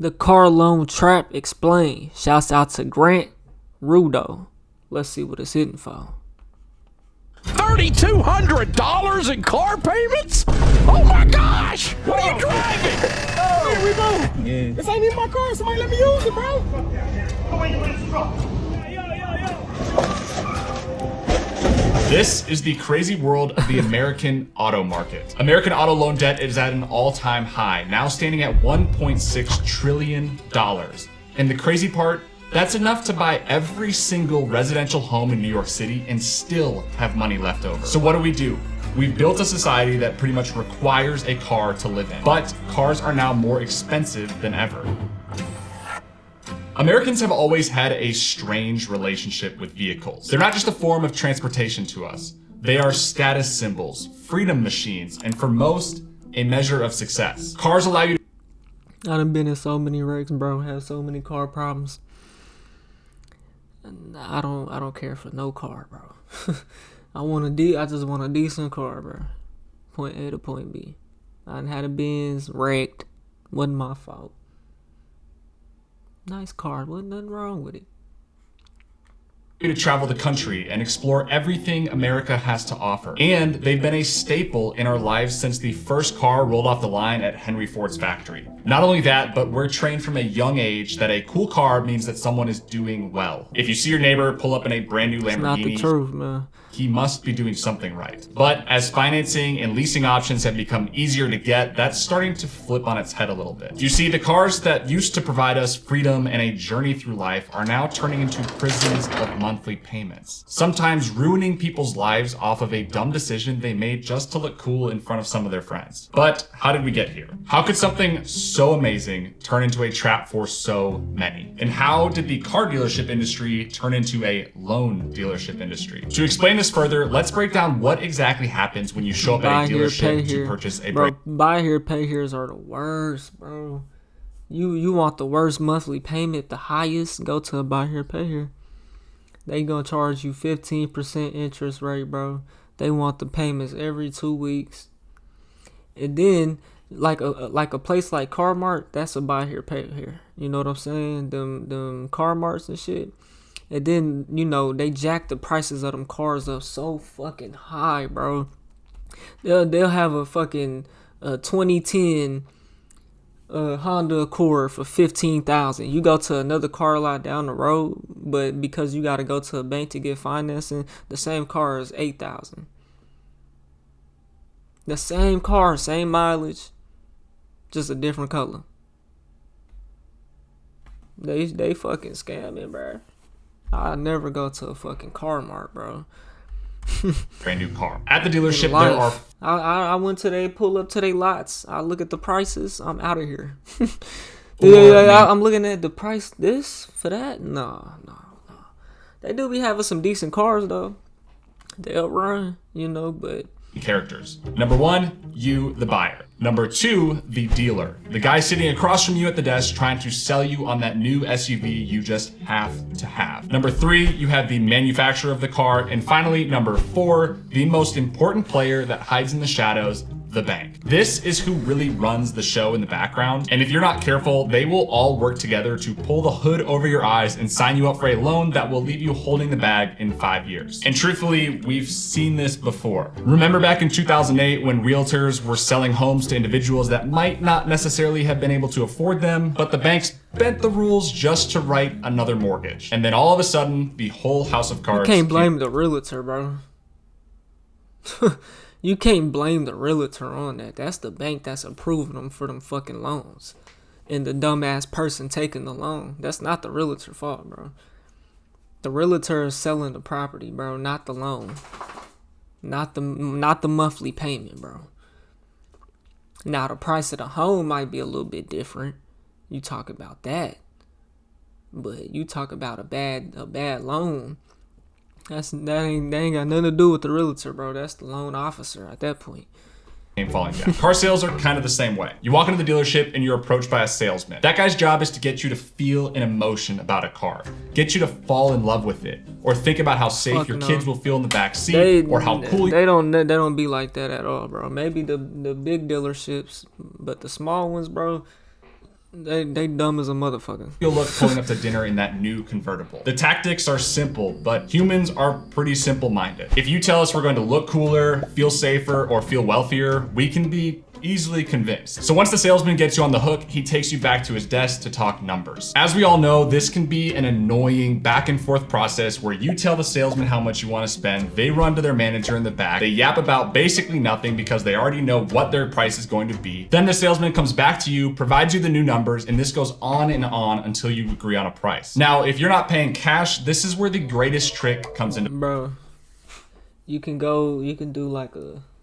The car loan trap explained. Shouts out to Grant Rudo. Let's see what it's hitting for. $3,200 in car payments? Oh my gosh! What are you driving? Oh, here we go. Yeah. This ain't even my car. Somebody let me use it, bro. This is the crazy world of the American auto market. American auto loan debt is at an all-time high, now standing at $1.6 trillion. And the crazy part, that's enough to buy every single residential home in New York City and still have money left over. So what do? We've built a society that pretty much requires a car to live in, but cars are now more expensive than ever. Americans have always had a strange relationship with vehicles. They're not just a form of transportation to us. They are status symbols, freedom machines, and for most, a measure of success. Cars allow you to... I done been in so many wrecks, bro. Had so many car problems. And I don't care for no car, bro. I just want a decent car, bro. Point A to point B. I done had a Benz wrecked. Wasn't my fault. Nice car, wasn't nothing wrong with it. To travel the country and explore everything America has to offer. And they've been a staple in our lives since the first car rolled off the line at Henry Ford's factory. Not only that, but we're trained from a young age that a cool car means that someone is doing well. If you see your neighbor pull up in a brand new Lamborghini, it's not the truth, man. He must be doing something right. But as financing and leasing options have become easier to get, that's starting to flip on its head a little bit. You see, the cars that used to provide us freedom and a journey through life are now turning into prisons of monthly payments, sometimes ruining people's lives off of a dumb decision they made just to look cool in front of some of their friends. But how did we get here? How could something so amazing turn into a trap for so many? And how did the car dealership industry turn into a loan dealership industry? To explain this further, let's break down what exactly happens when you show up at a dealership to purchase a brake. Buy here, pay here's are the worst, bro. You want the worst monthly payment, the highest, go to a buy here, pay here. They gonna charge you 15% interest rate, bro. They want the payments every 2 weeks. And then like a place like Carmart, that's a buy here, pay here. You know what I'm saying? Them Carmarts and shit. And then, you know, they jack the prices of them cars up so fucking high, bro. They'll have a fucking 2010 Honda Accord for $15,000. You go to another car lot down the road, but because you got to go to a bank to get financing, the same car is $8,000. The same car, same mileage, just a different color. They fucking scamming, bro. I never go to a fucking Carmart, bro. Brand new car. At the dealership, there are... I went to they pull up to their lots. I look at the prices. I'm out of here. I'm looking at the price. This for that? No. They do be having some decent cars though. They'll run, you know, but. Characters. Number one, you, the buyer. Number two, the dealer. The guy sitting across from you at the desk trying to sell you on that new SUV you just have to have. Number three, you have the manufacturer of the car. And finally, number four, the most important player that hides in the shadows, the bank. This is who really runs the show in the background. And if you're not careful, they will all work together to pull the hood over your eyes and sign you up for a loan that will leave you holding the bag in 5 years. And truthfully, we've seen this before. Remember back in 2008 when realtors were selling homes to individuals that might not necessarily have been able to afford them, but the banks bent the rules just to write another mortgage. And then all of a sudden, the whole house of cards... You can't blame the realtor, bro. You can't blame the realtor on that. That's the bank that's approving them for them fucking loans. And the dumbass person taking the loan. That's not the realtor's fault, bro. The realtor is selling the property, bro, not the loan. Not the monthly payment, bro. Now the price of the home might be a little bit different. You talk about that. But you talk about a bad loan. That ain't got nothing to do with the realtor, bro. That's the loan officer at that point. Falling down. Car sales are kind of the same way. You walk into the dealership and you're approached by a salesman. That guy's job is to get you to feel an emotion about a car, get you to fall in love with it, or think about how safe your kids will feel in the back seat, or how cool. They don't be like that at all, bro. Maybe the big dealerships, but the small ones, bro, They dumb as a motherfucker. You'll look pulling up to dinner in that new convertible. The tactics are simple, but humans are pretty simple-minded. If you tell us we're going to look cooler, feel safer, or feel wealthier, we can be easily convinced. So once the salesman gets you on the hook, he takes you back to his desk to talk numbers. As we all know, this can be an annoying back and forth process where you tell the salesman how much you want to spend, they run to their manager in the back, they yap about basically nothing because they already know what their price is going to be. Then the salesman comes back to you, provides you the new numbers, and this goes on and on until you agree on a price. Now, if you're not paying cash, this is where the greatest trick comes into. Bro, you can do like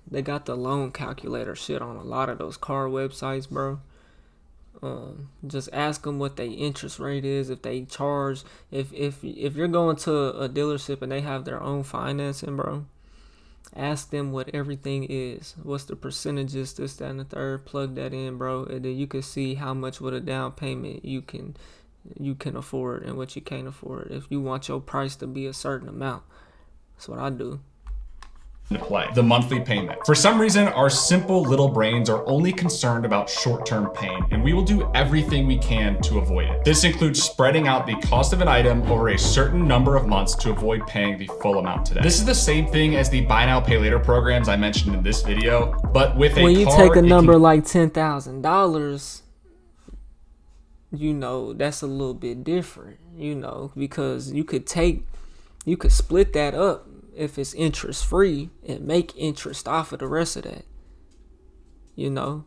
they got the loan calculator shit on a lot of those car websites, bro. Just ask them what their interest rate is, if they charge, if you're going to a dealership and they have their own financing, bro. Ask them what everything is. What's the percentages, this, that, and the third. Plug that in, bro, and then you can see how much with a down payment you can afford and what you can't afford. If you want your price to be a certain amount, that's what I do. To play the monthly payment. For some reason, our simple little brains are only concerned about short-term pain, and we will do everything we can to avoid it. This includes spreading out the cost of an item over a certain number of months to avoid paying the full amount today. This is the same thing as the buy now pay later programs I mentioned in this video, but with a when you car, take a number like $10,000, you know, that's a little bit different, you know, because you could split that up if it's interest free and make interest off of the rest of that, you know.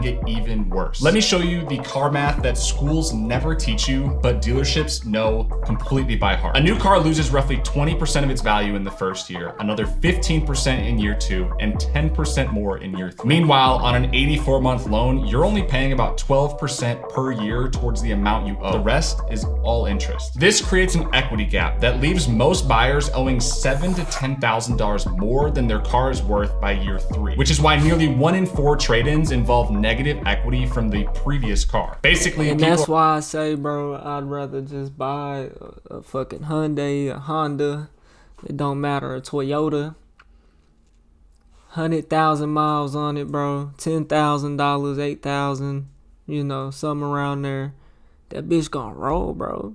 Get even worse. Let me show you the car math that schools never teach you, but dealerships know completely by heart. A new car loses roughly 20% of its value in the first year, another 15% in year 2, and 10% more in year 3. Meanwhile, on an 84-month loan, you're only paying about 12% per year towards the amount you owe. The rest is all interest. This creates an equity gap that leaves most buyers owing $7,000 to $10,000 more than their car is worth by year 3, which is why nearly 1 in 4 trade-ins involve negative equity from the previous car. Basically, and that's why I say, bro, I'd rather just buy a fucking Hyundai, a Honda, it don't matter, a Toyota, 100,000 miles on it, bro, $10,000, 8,000, you know, something around there. That bitch gonna roll, bro.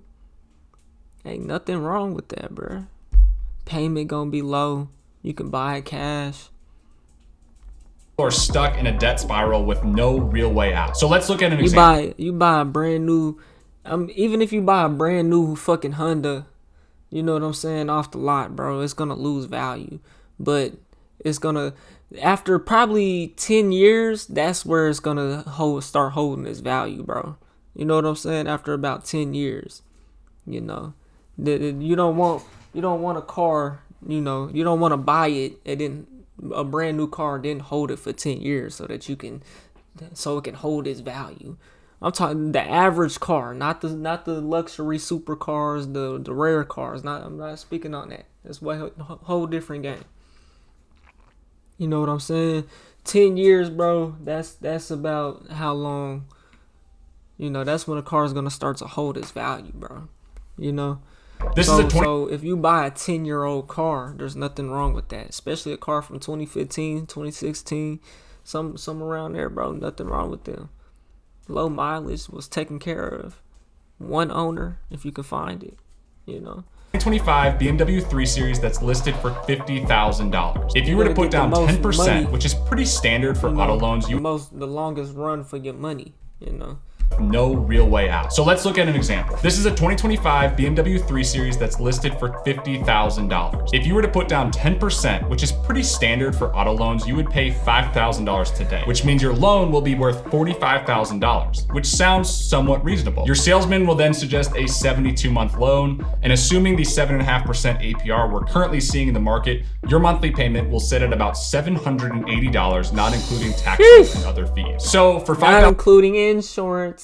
Ain't nothing wrong with that, bro. Payment gonna be low. You can buy it cash. Are stuck in a debt spiral with no real way out. So let's look at an example. You buy a brand new, even if you buy a brand new fucking Honda, you know what I'm saying, off the lot, bro, it's gonna lose value. But it's gonna, after probably 10 years, that's where it's gonna start holding its value, bro. You know what I'm saying? After about 10 years, you know, you don't want a car, you know, you don't want to buy it and then a brand new car didn't hold it for 10 years so it can hold its value. I'm talking the average car, not the luxury supercars, the rare cars. I'm not speaking on that. That's a whole different game. You know what I'm saying? 10 years, bro. That's about how long. You know, that's when a car is gonna start to hold its value, bro. You know. So if you buy a 10-year-old car, there's nothing wrong with that. Especially a car from 2015, 2016, some around there, bro. Nothing wrong with them. Low mileage was taken care of. One owner, if you can find it, you know. 2025 BMW 3 Series that's listed for $50,000. If you were to put down 10%, money, which is pretty standard for auto loans, the longest run for your money, you know. No real way out. So let's look at an example. This is a 2025 BMW 3 Series that's listed for $50,000. If you were to put down 10%, which is pretty standard for auto loans, you would pay $5,000 today, which means your loan will be worth $45,000, which sounds somewhat reasonable. Your salesman will then suggest a 72-month loan, and assuming the 7.5% APR we're currently seeing in the market, your monthly payment will sit at about $780, not including taxes and other fees. So for $5,000, not including insurance.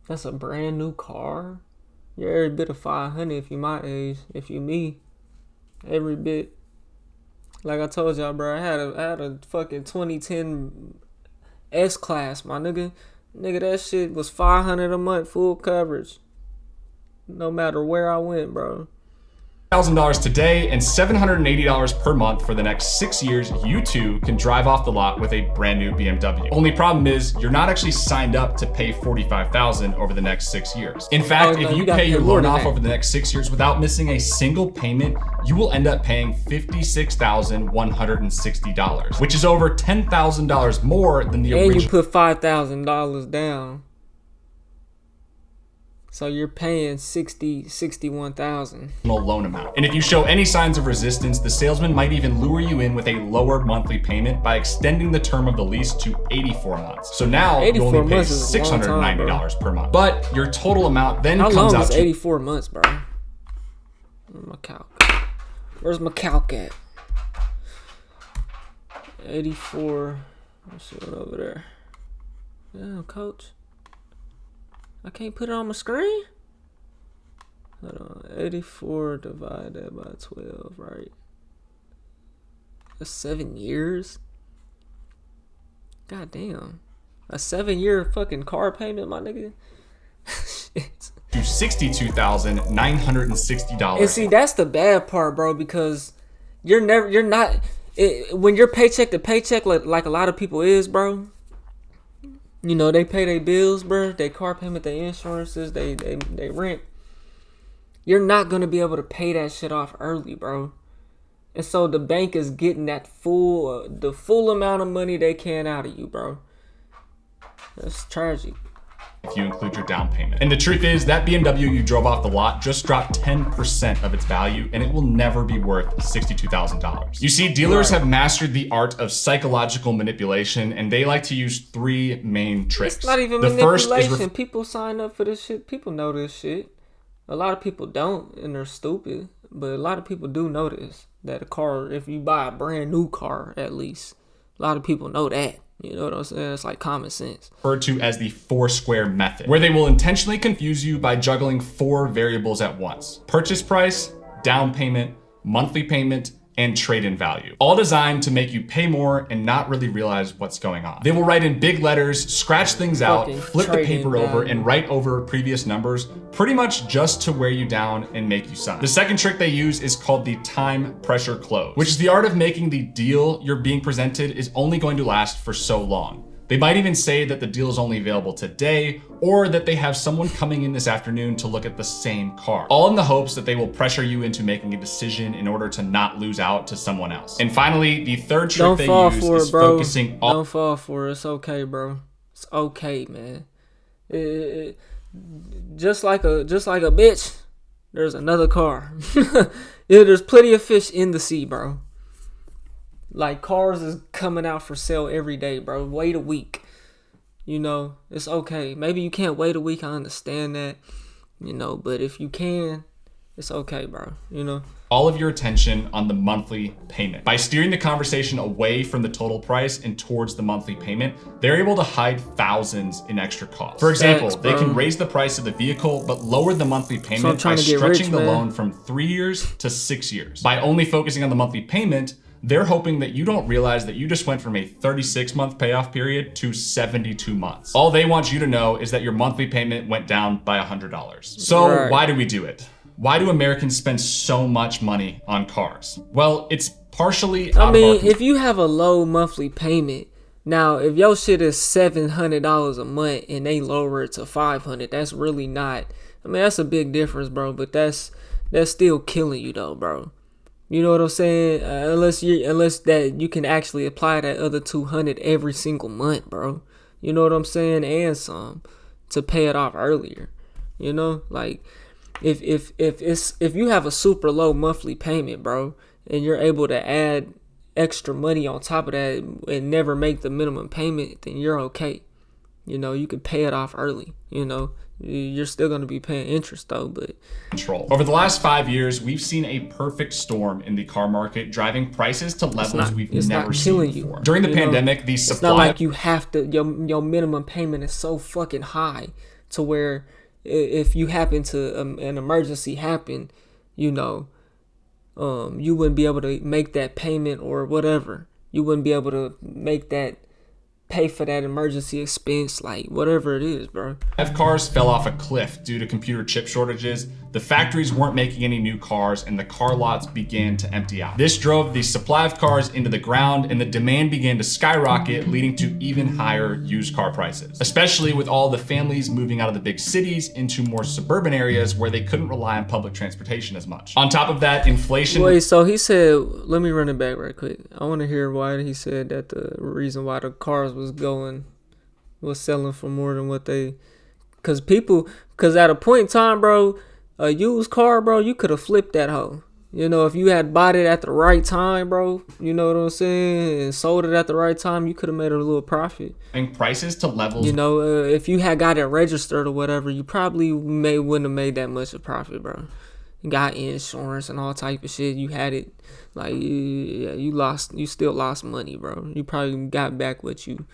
That's a brand new car. You're every bit of 500 if you my age. If you me, every bit. Like I told y'all, bro, I had a fucking 2010 S-Class, my nigga. Nigga, that shit was $500 a month, full coverage. No matter where I went, bro. $1,000 today and $780 per month for the next 6 years, you too can drive off the lot with a brand new BMW. Only problem is you're not actually signed up to pay $45,000 over the next 6 years. In fact, if you pay your loan off over the next 6 years without missing a single payment, you will end up paying $56,160, which is over $10,000 more than the original. And you put $5,000 down. So you're paying $61,000 loan amount. And if you show any signs of resistance, the salesman might even lure you in with a lower monthly payment by extending the term of the lease to 84 months. So now you only pay $690 per month. But your total amount then comes out to— How long is 84 months, bro? Where's my calc? Where's my calc at? 84. Let's see it over there. Yeah, coach. I can't put it on my screen? Hold on. 84 divided by 12, right? That's 7 years? God damn. A 7-year fucking car payment, my nigga? Shit. To $62,960. And see, that's the bad part, bro, because you're not, when you're paycheck to paycheck, like a lot of people is, bro. You know, they pay their bills, bro. Their car payment, their insurances, they rent. You're not going to be able to pay that shit off early, bro. And so the bank is getting that the full amount of money they can out of you, bro. That's tragic. If you include your down payment. And the truth is that BMW you drove off the lot just dropped 10% of its value, and it will never be worth $62,000. You see, dealers have mastered the art of psychological manipulation, and they like to use 3 main tricks. It's not even manipulation. People sign up for this shit. People know this shit. A lot of people don't, and they're stupid. But a lot of people do know this. That a car, if you buy a brand new car, at least, a lot of people know that. You know what I'm saying? It's like common sense. Referred to as the 4-square method, where they will intentionally confuse you by juggling 4 variables at once: purchase price, down payment, monthly payment, and trade-in value. All designed to make you pay more and not really realize what's going on. They will write in big letters, scratch things out, flip the paper over, and write over previous numbers, pretty much just to wear you down and make you sign. The second trick they use is called the time pressure close, which is the art of making the deal you're being presented is only going to last for so long. They might even say that the deal is only available today, or that they have someone coming in this afternoon to look at the same car, all in the hopes that they will pressure you into making a decision in order to not lose out to someone else. And finally, the third trick they use is focusing on— Don't fall for it. It's okay, bro. It's okay, man. Just like a bitch, there's another car. Yeah, there's plenty of fish in the sea, bro. Like, cars is coming out for sale every day, bro. Wait a week. You know, it's okay. Maybe you can't wait a week. I understand that. You know, but if you can, it's okay, bro. You know? All of your attention on the monthly payment. By steering the conversation away from the total price and towards the monthly payment, they're able to hide thousands in extra costs. For example, they can raise the price of the vehicle, but lower the monthly payment by stretching the loan from 3 years to 6 years. By only focusing on the monthly payment, they're hoping that you don't realize that you just went from a 36-month payoff period to 72 months. All they want you to know is that your monthly payment went down by $100. So why do we do it? Why do Americans spend so much money on cars? Well, it's partially out of our control. If you have a low monthly payment, now if your shit is $700 a month and they lower it to $500, that's really not. That's a big difference, bro. But that's still killing you, though, bro. You know what I'm saying? Unless that you can actually apply that other $200 every single month, bro. You know what I'm saying? And some to pay it off earlier. You know, like if you have a super low monthly payment, bro, and you're able to add extra money on top of that and never make the minimum payment, then you're okay. You know, you can pay it off early. You know, you're still going to be paying interest though, but control. Over the last 5 years, we've seen a perfect storm in the car market, driving prices to levels we've never seen before. During the pandemic, the supply— It's not like you have to, your minimum payment is so fucking high to where if you happen to, an emergency happen, you know, you wouldn't be able to make that payment or whatever. You wouldn't be able to make that, pay for that emergency expense, like whatever it is, bro. If cars fell off a cliff due to computer chip shortages, the factories weren't making any new cars and the car lots began to empty out. This drove the supply of cars into the ground and the demand began to skyrocket, leading to even higher used car prices, especially with all the families moving out of the big cities into more suburban areas where they couldn't rely on public transportation as much. On top of that, inflation... Wait, so he said, let me run it back right quick. I want to hear why he said that the reason why the cars was selling for more than what they... Because at a point in time, bro, a used car, bro, you could have flipped that hoe. You know, if you had bought it at the right time, bro, you know what I'm saying, and sold it at the right time, you could have made a little profit. And prices to levels... You know, if you had got it registered or whatever, you probably wouldn't have made that much of profit, bro. You got insurance and all type of shit. You had it, like, you still lost money, bro. You probably got back what you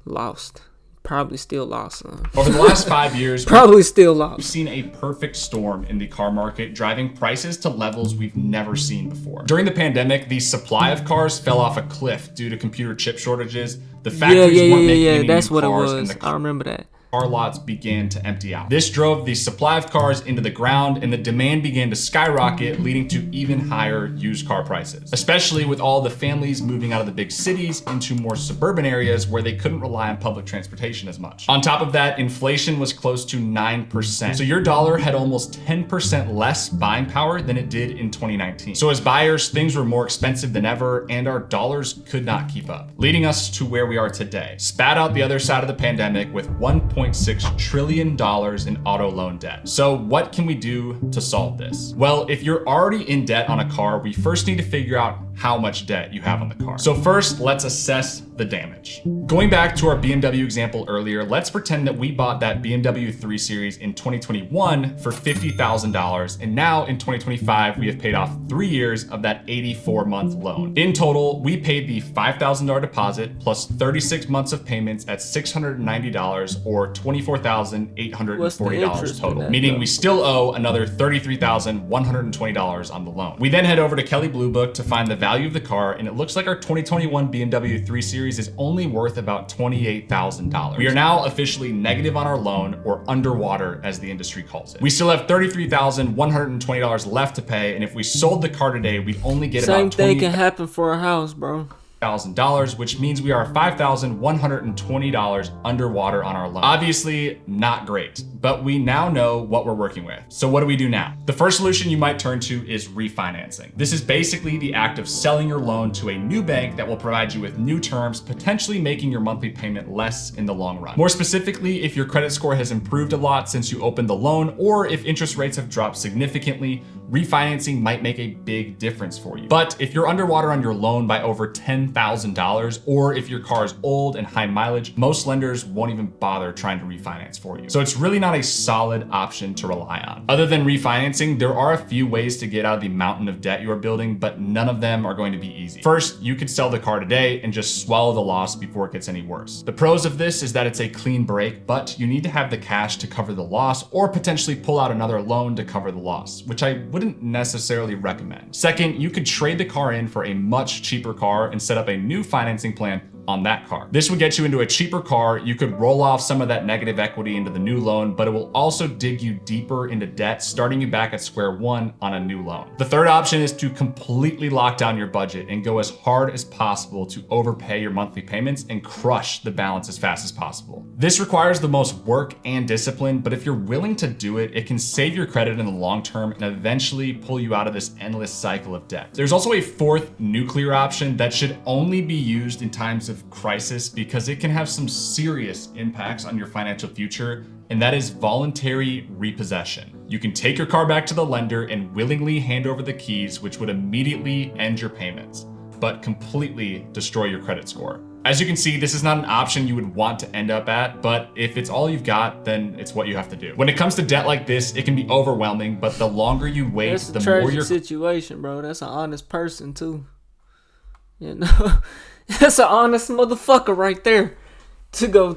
lost. Probably still lost some. Over the last 5 years, probably still lost. We've seen a perfect storm in the car market, driving prices to levels we've never seen before. During the pandemic, the supply of cars fell off a cliff due to computer chip shortages. The factories weren't making any that's new what cars, it was. and I remember that. Car lots began to empty out. This drove the supply of cars into the ground and the demand began to skyrocket, leading to even higher used car prices, especially with all the families moving out of the big cities into more suburban areas where they couldn't rely on public transportation as much. On top of that, inflation was close to 9%. So your dollar had almost 10% less buying power than it did in 2019. So as buyers, things were more expensive than ever and our dollars could not keep up, leading us to where we are today, spat out the other side of the pandemic with $1.6 trillion in auto loan debt. So what can we do to solve this? Well, if you're already in debt on a car, we first need to figure out how much debt you have on the car. So first, let's assess the damage. Going back to our BMW example earlier, let's pretend that we bought that BMW 3 Series in 2021 for $50,000, and now in 2025, we have paid off 3 years of that 84-month loan. In total, we paid the $5,000 deposit plus 36 months of payments at $690 or $24,840 total, meaning we still owe another $33,120 on the loan. We then head over to Kelley Blue Book to find the value of the car, and it looks like our 2021 BMW 3 Series is only worth about $28,000. We are now officially negative on our loan, or underwater as the industry calls it. We still have $33,120 left to pay, and if we sold the car today, we only get Same about thing can happen for a house, bro. $1,000, which means we are $5,120 underwater on our loan. Obviously not great, but we now know what we're working with. So what do we do now? The first solution you might turn to is refinancing. This is basically the act of selling your loan to a new bank that will provide you with new terms, potentially making your monthly payment less in the long run. More specifically, if your credit score has improved a lot since you opened the loan, or if interest rates have dropped significantly, refinancing might make a big difference for you. But if you're underwater on your loan by over $10,000, or if your car is old and high mileage, most lenders won't even bother trying to refinance for you. So it's really not a solid option to rely on. Other than refinancing, there are a few ways to get out of the mountain of debt you are building, but none of them are going to be easy. First, you could sell the car today and just swallow the loss before it gets any worse. The pros of this is that it's a clean break, but you need to have the cash to cover the loss, or potentially pull out another loan to cover the loss, which I wouldn't necessarily recommend. Second, you could trade the car in for a much cheaper car and set up a new financing plan on that car. This would get you into a cheaper car. You could roll off some of that negative equity into the new loan, but it will also dig you deeper into debt, starting you back at square one on a new loan. The third option is to completely lock down your budget and go as hard as possible to overpay your monthly payments and crush the balance as fast as possible. This requires the most work and discipline, but if you're willing to do it, it can save your credit in the long term and eventually pull you out of this endless cycle of debt. There's also a fourth nuclear option that should only be used in times of crisis because it can have some serious impacts on your financial future, and that is voluntary repossession. You can take your car back to the lender and willingly hand over the keys, which would immediately end your payments, but completely destroy your credit score. As you can see, this is not an option you would want to end up at, but if it's all you've got, then it's what you have to do. When it comes to debt like this, it can be overwhelming, but the longer you wait, That's the a more tragic your situation, bro. That's an honest person too. You know, that's an honest motherfucker right there. To go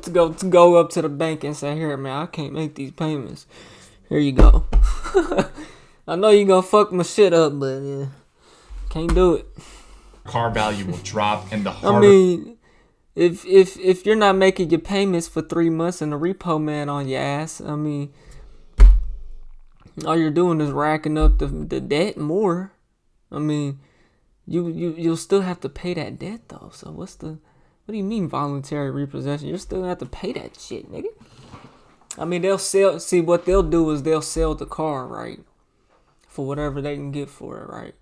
up to the bank and say, "Here, man, I can't make these payments. Here you go." I know you gonna fuck my shit up, but yeah, can't do it. car value will drop, and the harder. I mean, if you're not making your payments for 3 months and the repo man on your ass, I mean, All you're doing is racking up the debt more. I mean, you'll still have to pay that debt though. So what do you mean voluntary repossession? You're still gonna have to pay that shit, nigga. I mean, what they'll do is they'll sell the car, right? For whatever they can get for it, right?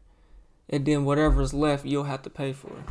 And then whatever's left, you'll have to pay for it.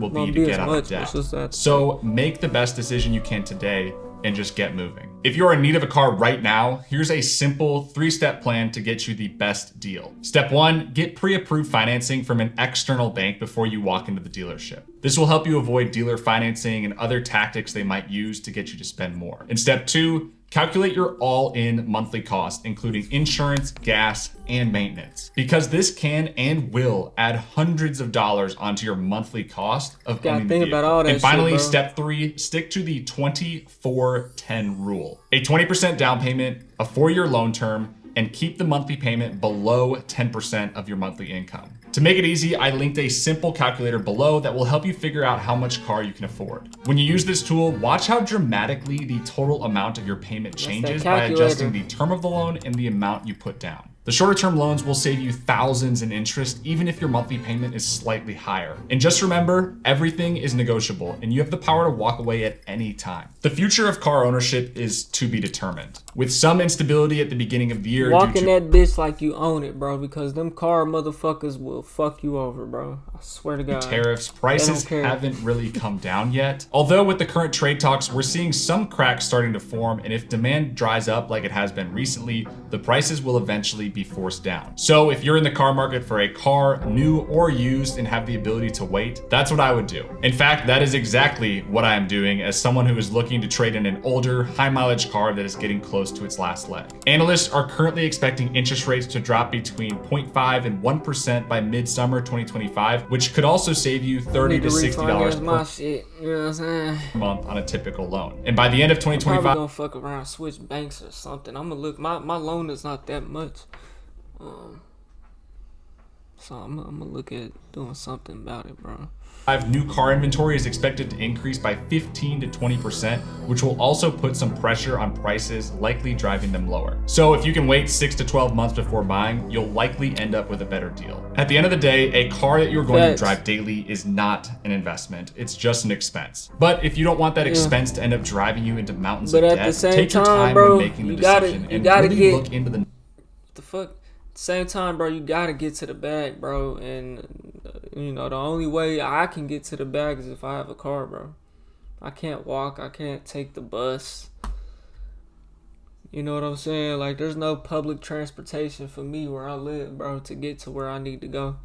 Will be to get out of debt. So make the best decision you can today and just get moving. If you're in need of a car right now, here's a simple 3-step plan to get you the best deal. Step 1, get pre-approved financing from an external bank before you walk into the dealership. This will help you avoid dealer financing and other tactics they might use to get you to spend more. And step 2, calculate your all-in monthly cost, including insurance, gas, and maintenance. Because this can and will add hundreds of dollars onto your monthly cost of owning the vehicle. About all that and finally, shit, step 3, stick to the 24-10 rule. A 20% down payment, a 4-year loan term, and keep the monthly payment below 10% of your monthly income. To make it easy, I linked a simple calculator below that will help you figure out how much car you can afford. When you use this tool, watch how dramatically the total amount of your payment changes by adjusting the term of the loan and the amount you put down. The shorter term loans will save you thousands in interest, even if your monthly payment is slightly higher. And just remember, everything is negotiable and you have the power to walk away at any time. The future of car ownership is to be determined. With some instability at the beginning of the year. Walking that bitch like you own it, bro, because them car motherfuckers will fuck you over, bro. I swear to God. Tariffs, prices haven't really come down yet. Although with the current trade talks, we're seeing some cracks starting to form, and if demand dries up like it has been recently, the prices will eventually be forced down. So if you're in the car market for a car, new or used, and have the ability to wait, that's what I would do. In fact, that is exactly what I am doing as someone who is looking to trade in an older, high mileage car that is getting close to its last leg. Analysts are currently expecting interest rates to drop between 0.5 and 1% by midsummer 2025, which could also save you $30 to $60 per month on a typical loan. And by the end of 2025, I'm probably gonna fuck around, switch banks or something. I'm gonna look, my loan is not that much. So I'm gonna look at doing something about it, bro. New car inventory is expected to increase by 15 to 20%, which will also put some pressure on prices, likely driving them lower. So if you can wait 6 to 12 months before buying, you'll likely end up with a better deal. At the end of the day, a car that you're going to drive daily is not an investment. It's just an expense. But if you don't want that expense to end up driving you into mountains of debt, take your time when making the decision and really look into the... The fuck? Same time, bro, you gotta get to the bag, bro, and you know the only way I can get to the bag is if I have a car, bro. I can't walk, I can't take the bus. You know what I'm saying? Like, there's no public transportation for me where I live, bro, to get to where I need to go.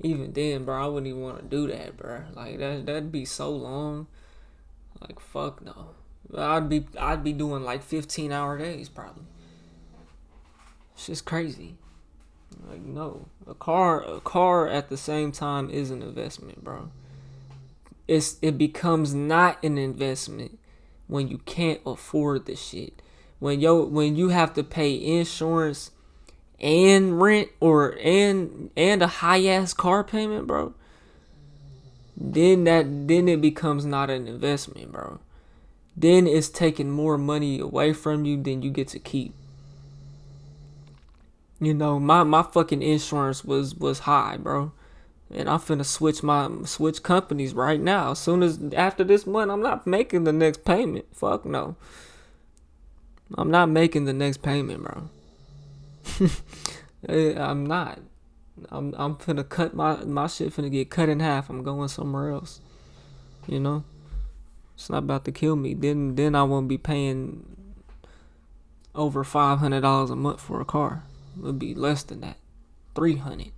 Even then, bro, I wouldn't even want to do that, bro. Like, that'd be so long. Like, fuck no. I'd be doing like 15-hour days probably. It's just crazy. Like, no, a car at the same time is an investment, bro. It becomes not an investment when you can't afford the shit. When you have to pay insurance and rent and a high ass car payment, bro. Then it becomes not an investment, bro. Then it's taking more money away from you than you get to keep. You know, my fucking insurance was high, bro. And I'm finna switch companies right now. As soon as after this month, I'm not making the next payment. Fuck no. I'm not making the next payment, bro. I'm not. I'm finna cut my shit finna get cut in half. I'm going somewhere else. You know? It's not about to kill me. Then I won't be paying over $500 a month for a car. It would be less than that. $300.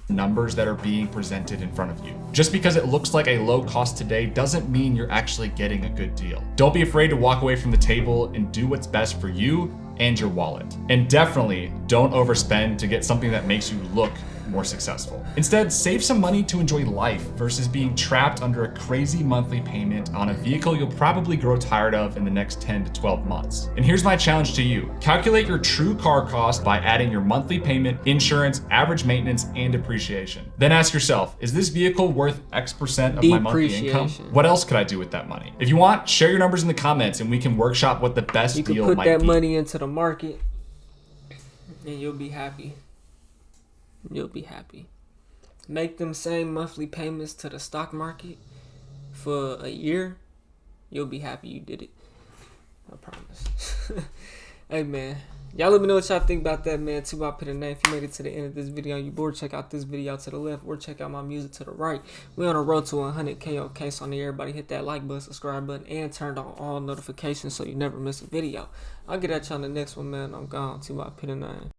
Numbers that are being presented in front of you. Just because it looks like a low cost today doesn't mean you're actually getting a good deal. Don't be afraid to walk away from the table and do what's best for you and your wallet. And definitely don't overspend to get something that makes you look more successful. Instead, save some money to enjoy life versus being trapped under a crazy monthly payment on a vehicle you'll probably grow tired of in the next 10 to 12 months. And here's my challenge to you. Calculate your true car cost by adding your monthly payment, insurance, average maintenance, and depreciation. Then ask yourself, is this vehicle worth X% of my monthly income? What else could I do with that money? If you want, share your numbers in the comments and we can workshop what the best deal might be. You can put that money into the market and you'll be happy. You'll be happy. Make them same monthly payments to the stock market for a year. You'll be happy you did it. I promise. Hey, man. Y'all let me know what y'all think about that, man. TYP the name. If you made it to the end of this video, you bored, check out this video to the left or check out my music to the right. We're on a road to 100K, okay? So I need everybody hit that like button, subscribe button, and turn on all notifications so you never miss a video. I'll get at y'all on the next one, man. I'm gone. TYP the name.